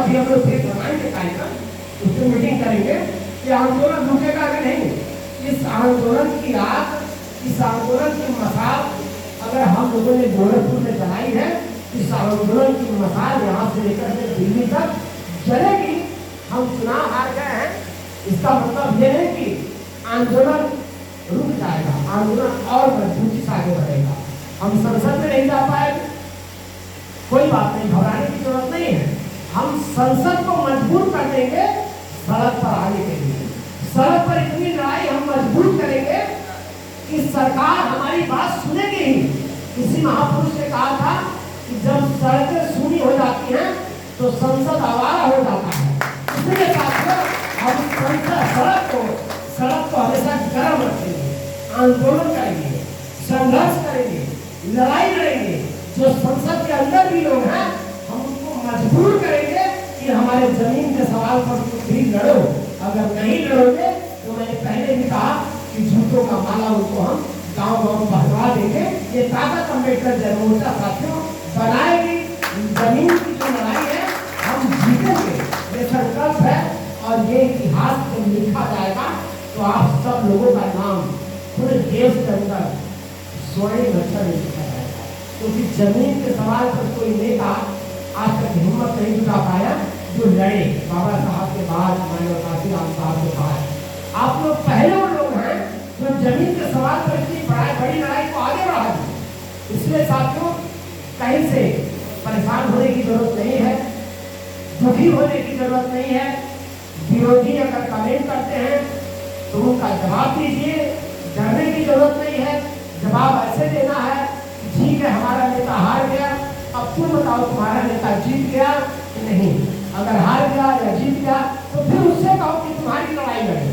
कभी हम लोग फिर बनाएंगे कार्यक्रम, उसमें मीटिंग करेंगे कि आंदोलन रुकेगा कि नहीं। इस आंदोलन की आग, इस आंदोलन की मसाल अगर हम लोगों ने गोरखपुर में जलाई है, इस आंदोलन की मसाल यहाँ से लेकर के दिल्ली तक जलेगी। हम चुनाव हार गए हैं, इसका मतलब ये है कि आंदोलन रुक जाएगा, आंदोलन और मजबूती से आगे बढ़ेगा। हम संसद में नहीं जा पाएंगे, कोई बात नहीं, घबराने की जरूरत नहीं है। हम संसद को मजबूर कर देंगे सड़क पर आने के लिए। सड़क पर इतनी लड़ाई हम मजबूर करेंगे कि सरकार हमारी बात सुनेगी ही। किसी महापुरुष ने कहा था कि जब सड़कें सूनी हो जाती हैं तो संसद आवारा हो जाता है। इसलिए साथियों, हम सड़क को हमेशा गर्म रखेंगे, आंदोलन करेंगे, संघर्ष करेंगे, लड़ाई लड़ेंगे। जो संसद के अंदर भी लोग हैं, हम उनको मजबूर करेंगे कि हमारे जमीन के सवाल पर कुछ भी लड़ो। अगर नहीं लड़ोगे तो मैंने पहले भी कहा कि जूतों का माला उनको हम गांव-गांव पहनवा देंगे। ये ताकत अम्बेडकर जनमोर्चा साथियों बनाएगी। जमीन की जो लड़ाई है हम जीतेंगे, ये संकल्प है। और ये इतिहास में लिखा जाएगा तो आप सब लोगों का नाम पूरे देश के अंदर स्वर्णिम अक्षर में लिखा जाएगा। क्योंकि जमीन के सवाल पर कोई नेता आज तक हिम्मत नहीं जुटा पाया जो लड़े। बाबा साहब के बाद, माननीय काशीराम साहब के बाद आप लोग पहले वो लोग हैं जो जमीन के सवाल पर इतनी बड़ी लड़ाई को आगे बढ़ा दी। इसलिए साथियों, कहीं से परेशान होने की जरूरत नहीं है, दुखी होने की जरूरत नहीं है। विरोधी अगर कमेंट करते हैं तो उनका जवाब दीजिए, डरने की जरूरत नहीं है। जवाब ऐसे देना है, ठीक है हमारा नेता हार गया, अब तुम बताओ तुम्हारा नेता जीत गया कि नहीं। अगर हार गया या जीत गया तो फिर उससे कहो कि तुम्हारी लड़ाई लड़े।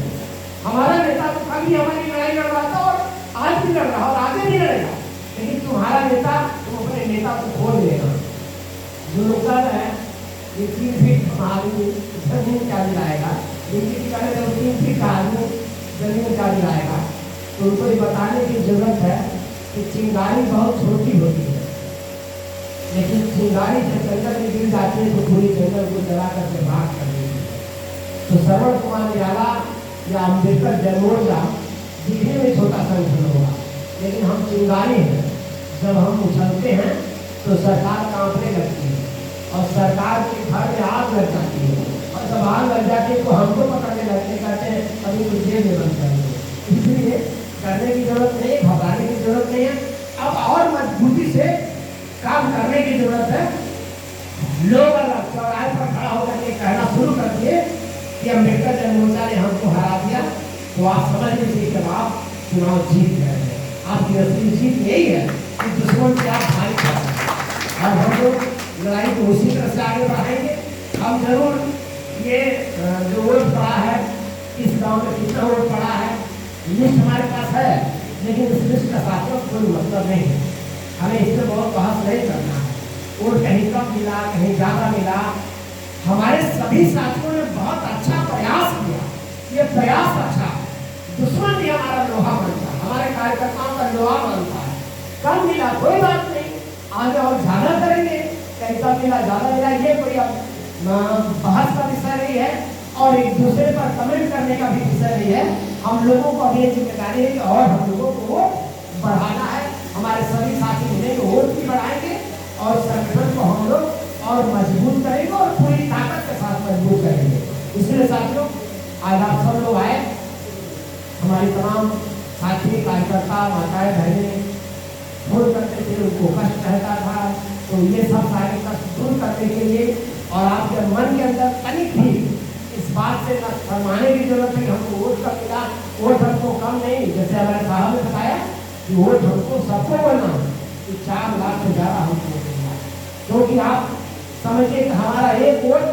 हमारा नेता तो कभी हमारी लड़ाई लड़वाता और आज भी लड़ रहा और आगे भी लड़ेगा, लेकिन तुम्हारा नेता, तुम अपने नेता को खोल देना। जो लोग कर रहे हैं ये 3 फीट हमारी जमीन क्या दिलाएगा, इनकी करे तो 3 फीट का आदमी जमीन क्या दिलाएगा। तो उनको ये बताने की जरूरत है कि चिंगारी बहुत छोटी होती है, लेकिन चिंगारी जब जंगल में गिर जाती है तो पूरी जंगल को जला करके बात कर देती है। तो श्रवण कुमार निराला या अम्बेडकर जनमोर्चा दिखने में छोटा संगठन होगा, लेकिन हम चिंगारी हैं। जब हम उछलते हैं तो सरकार कांपने लगती है और सरकार के घर में आग लग जाती है, और जब आग लग जाती है तो हमको पकड़ने लगते, कहते हैं अभी कुछ जेल में बंद करेंगे। इसलिए करने की जरूरत नहीं है, घबराने की जरूरत नहीं है। अब और मजबूती से काम करने की जरूरत है। लोग अगर चौराहे पर खड़ा होकर के कहना शुरू कर दिए कि अम्बेडकर जनमोर्चा ने हमको हरा दिया, तो आप समझ लीजिए कि आप चुनाव जीत गए हैं। आपकी असली जीत यही है कि दुश्मन से आप भारी कर सकते। और हम लोग लड़ाई को उसी तरह से आगे बढ़ाएंगे। हम जरूर ये जो वोट पड़ा है, इस गांव में कितना वोट पड़ा है लिस्ट हमारे पास है, लेकिन इस लिस्ट का साथियों कोई मतलब नहीं है। हमें इससे बहुत बहस नहीं करना है। वोट कहीं कम मिला, कहीं ज़्यादा मिला, हमारे सभी साथियों ने बहुत अच्छा प्रयास किया। ये प्रयास अच्छा, दुश्मन भी हमारा लोहा बनता है, हमारे कार्यकर्ताओं का लोहा बनता है। कम मिला कोई बात नहीं, आगे और ज़्यादा करेंगे। कहीं कम मिला, ज़्यादा मिला, ये कोई बहस का विषय नहीं है और एक दूसरे पर कमेंट करने का भी विषय नहीं है। हम लोगों को अभी जिम्मेदारी है कि और हम लोगों को बढ़ाना है। हमारे सभी साथी मिलेंगे, वोट भी बढ़ाएंगे और संगठन को हम लोग और मजबूत करेंगे और पूरी ताकत के साथ मजबूत करेंगे। इसलिए साथियों, आज आप सब लोग आए, हमारी तमाम साथी कार्यकर्ता माताएं बहनें फोन करते थे, उनको कष्ट रहता था, तो ये सब सारे कष्ट दूर करने के लिए और आपके मन के अंदर तनिक भी इस बात से न शर्माने की जरूरत है कि हमको वोट कब मिला, वोट हमको कम नहीं। जैसे हमारे साहब ने बताया कि वोट हमको सबको बोलना कि 4 लाख से ज़्यादा हमको वोट मिला, क्योंकि आप समझिए कि हमारा एक वोट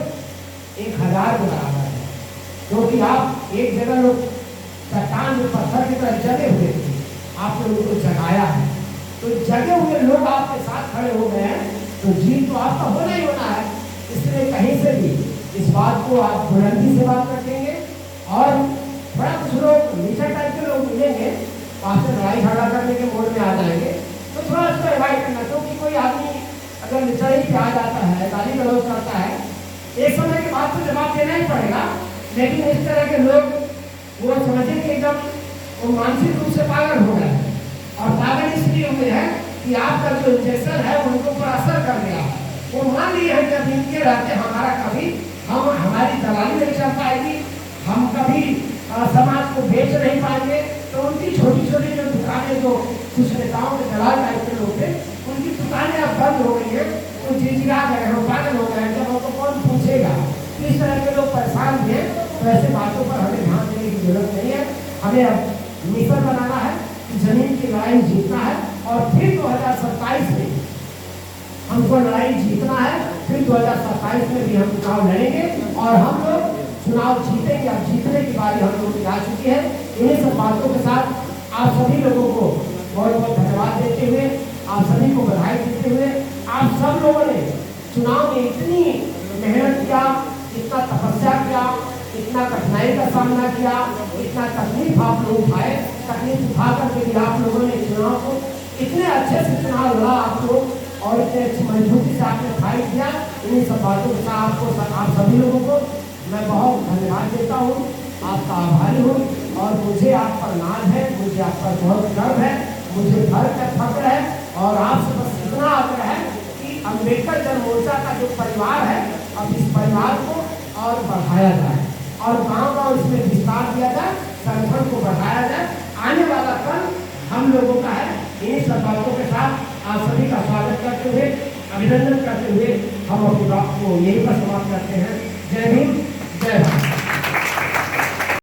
1000 के बराबर है। क्योंकि आप एक जगह लोग चट्टान में पत्थर की तरह जगे हुए थे, आपने उनको जगाया है, तो जगे हुए लोग आपके साथ खड़े हो गए हैं, तो जीत तो आपका होना ही होना है। इसलिए कहीं से भी इस बात को आप बुलंदी से बात रखेंगे और थोड़ा कुछ लोग नीचे टाइप के लोग मिलेंगे, वहाँ से लड़ाई झगड़ा करने के मोड में आ जाएंगे, तो थोड़ा उसको अवॉइड करना। क्योंकि कोई आदमी अगर निचले पे आ जाता है, गाली गलौज करता है, एक समय के बाद तो जवाब देना ही पड़ेगा, लेकिन इस तरह के लोग वो समझे कि एकदम वो मानसिक रूप से पागल हो गए हैं। और पागल इसलिए हुए हैं कि आपका जो इंजेक्शन है उनको ऊपर असर कर गया। वो मान लिए हैं जब इनके रहते हमारा कभी हमारी दलाली नहीं चल पाएगी, हम कभी समाज को बेच नहीं पाएंगे। तो उनकी छोटी छोटी जो दुकानें, जो कुछ नेताओं के दलाल टाइप के लोग थे, उनकी दुकानें अब बंद हो गई है। वो झिझिया गए हैं, पागल हो गए हैं, जब हमको कौन पूछेगा। इस तरह के लोग परेशान हैं। तो ऐसे बातों पर हमें ध्यान देने की जरूरत नहीं है। हमें अब मिशन बनाना है कि जमीन की लड़ाई जीतना है, और फिर 2027 में हमको लड़ाई जीतना है। फिर 2027 में भी हम चुनाव लड़ेंगे और हम लोग चुनाव जीतेंगे। अब जीतने की बारी हम लोग की आ चुकी है। इन्हीं सब बातों के साथ आप सभी लोगों को बहुत बहुत धन्यवाद देते हुए, आप सभी को बधाई देते हुए, आप सब लोगों ने चुनाव में इतनी मेहनत किया, इतना तपस्या किया, इतना कठिनाई का सामना किया, इतना तकलीफ आप लोग उठाए, तकलीफ उठा करके भी आप लोगों ने चुनाव को इतने अच्छे से चुनाव लड़ा आप लोग, और इतने अच्छी मजबूती से आपने फाइट किया। इन्हीं सब बातों के साथ आपको, आप सभी लोगों को मैं बहुत धन्यवाद देता हूँ, आपका आभारी हूँ। और मुझे आप पर नाज है, मुझे आप पर बहुत गर्व है, मुझे घर का फक्र है। और आपसे बस इतना आग्रह है कि अम्बेडकर जन मोर्चा का जो परिवार है, अब इस परिवार को और बढ़ाया जाए और गाँव-गाँव इसमें विस्तार दिया जाए, संगठन को बढ़ाया जाए। आने वाला कल हम लोगों का है। इन्हीं सब बातों के साथ आप सभी का स्वागत करते हुए, अभिनंदन करते हुए हम अपनी बात को यहीं पर समाप्त करते हैं। जय हिंद।